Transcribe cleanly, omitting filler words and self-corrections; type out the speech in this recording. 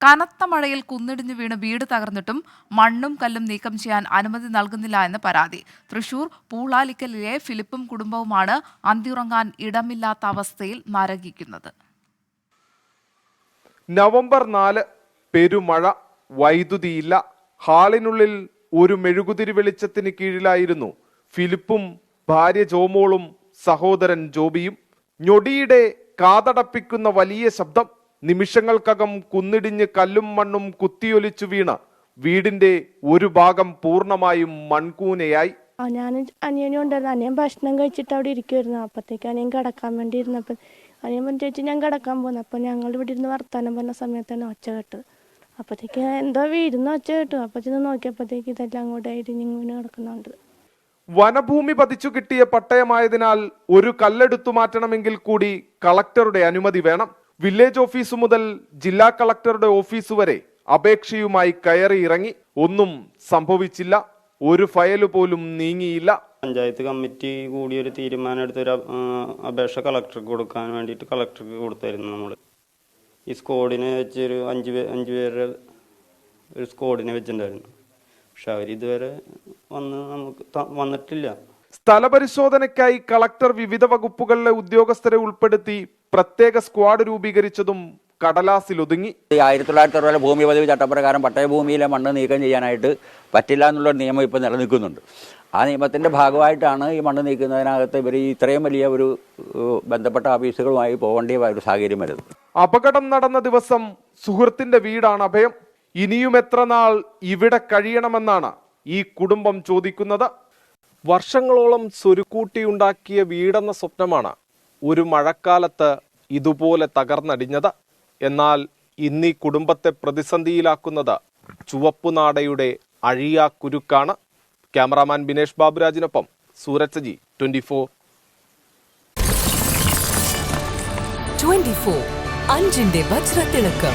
കനത്ത മഴയിൽ കുന്നിടിഞ്ഞു വീണ് വീട് തകർന്നിട്ടും മണ്ണും കല്ലും നീക്കം ചെയ്യാൻ അനുമതി നൽകുന്നില്ല എന്ന് പരാതി. തൃശൂർ പൂളാലിക്കലിലെ ഫിലിപ്പും കുടുംബവുമാണ് അന്തിയുറങ്ങാൻ ഇടമില്ലാത്ത അവസ്ഥയിൽ നരകിക്കുന്നത്. നവംബർ 4 പെരുമഴ, വൈദ്യുതിയില്ല. ഹാളിനുള്ളിൽ ഒരു മെഴുകുതിരി വെളിച്ചത്തിന് കീഴിലായിരുന്നു ഫിലിപ്പും ഭാര്യ ജോമോളും സഹോദരൻ ജോബിയും. ഞൊടിയുടെ കാതടപ്പിക്കുന്ന വലിയ ശബ്ദം. നിമിഷങ്ങൾക്കകം കുന്നിടിഞ്ഞ് കല്ലും മണ്ണും കുത്തിയൊലിച്ചു വീണ് വീടിന്റെ ഒരു ഭാഗം പൂർണ്ണമായും മൺകൂനയായി. ഞാൻ അനിയനും ഉണ്ടായിരുന്നു. അനിയൻ ഭക്ഷണം കഴിച്ചിട്ട് അവിടെ ഇരിക്കുമായിരുന്നു. അപ്പത്തേക്ക് അനിയൻ കിടക്കാൻ വേണ്ടി ഇരുന്നപ്പോൾ അനിയൻ പറഞ്ഞു, ചേച്ചി ഞാൻ കിടക്കാൻ പോകുന്നു. അപ്പോൾ ഞങ്ങൾ ഇവിടെ ഇരുന്ന് വർത്താനം പറഞ്ഞ സമയത്താണ് ഒച്ച കേട്ടത്. അപ്പോഴത്തേക്ക് എന്തോ വീരുന്ന ഒച്ച കേട്ടു. അപ്പോൾ ചെന്ന് നോക്കിയപ്പോഴത്തേക്ക് ഇതെല്ലാം അങ്ങോട്ട് ഇടിഞ്ഞിങ്ങനെ കിടക്കുന്നുണ്ട്. വനഭൂമി പതിച്ചു കിട്ടിയ പട്ടയമായതിനാൽ ഒരു കല്ലെടുത്തു മാറ്റണമെങ്കിൽ കൂടി കളക്ടറുടെ അനുമതി വേണം. വില്ലേജ് ഓഫീസ് മുതൽ ജില്ലാ കളക്ടറുടെ ഓഫീസ് വരെ അപേക്ഷയുമായി കയറി ഇറങ്ങി. ഒന്നും സംഭവിച്ചില്ല. ഒരു ഫയൽ പോലും നീങ്ങിയില്ല. പഞ്ചായത്ത് കമ്മിറ്റി കൂടി ഒരു തീരുമാനം എടുത്തൊരു അപേക്ഷ കളക്ടർക്ക് കൊടുക്കാൻ വേണ്ടിയിട്ട് കളക്ടർക്ക് കൊടുത്തായിരുന്നു. നമ്മൾ ഈ സ്ക്വാഡിനെ വെച്ച് ഒരു അഞ്ച് പേരുടെ ഒരു സ്ക്വാഡിനെ വെച്ചിട്ടുണ്ടായിരുന്നു. പക്ഷെ അവരിതുവരെ വന്നിട്ടില്ല. സ്ഥലപരിശോധനയ്ക്കായി കളക്ടർ വിവിധ വകുപ്പുകളിലെ ഉദ്യോഗസ്ഥരെ ഉൾപ്പെടുത്തി പ്രത്യേക സ്ക്വാഡ് രൂപീകരിച്ചതും കടലാസിലൊതുങ്ങി. 1960 ഭൂമി പതിവ് ചട്ടപ്രകാരം പട്ടയഭൂമിയിലെ മണ്ണ് നീക്കം ചെയ്യാനായിട്ട് പറ്റില്ല എന്നുള്ള നിയമം ഇപ്പോൾ നിലനിൽക്കുന്നുണ്ട്. ആ നിയമത്തിന്റെ ഭാഗമായിട്ടാണ് ഈ മണ്ണ് നീക്കുന്നതിനകത്ത് ഇവർ ഇത്രയും വലിയ ഒരു ബന്ധപ്പെട്ട ഓഫീസുകളുമായി പോകേണ്ട ഒരു സാഹചര്യം വരുന്നത്. അപകടം നടന്ന ദിവസം സുഹൃത്തിന്റെ വീടാണ് അഭയം. ഇനിയും എത്ര നാൾ ഇവിടെ കഴിയണമെന്നാണ് ഈ കുടുംബം ചോദിക്കുന്നത്. വർഷങ്ങളോളം സ്വരുക്കൂട്ടിയുണ്ടാക്കിയ വീടെന്ന സ്വപ്നമാണ് ഒരു മഴക്കാലത്ത് ഇതുപോലെ തകർന്നടിഞ്ഞത്. എന്നാൽ ഇന്നീ കുടുംബത്തെ പ്രതിസന്ധിയിലാക്കുന്നത് ചുവപ്പുനാടയുടെ അഴിയാക്കുരുക്കാണ്. ക്യാമറാമാൻ ബിനേഷ് ബാബുരാജിനൊപ്പം സൂരജ് സജി, 24 അഞ്ചിന്റെ വജ്രത്തിളക്കം.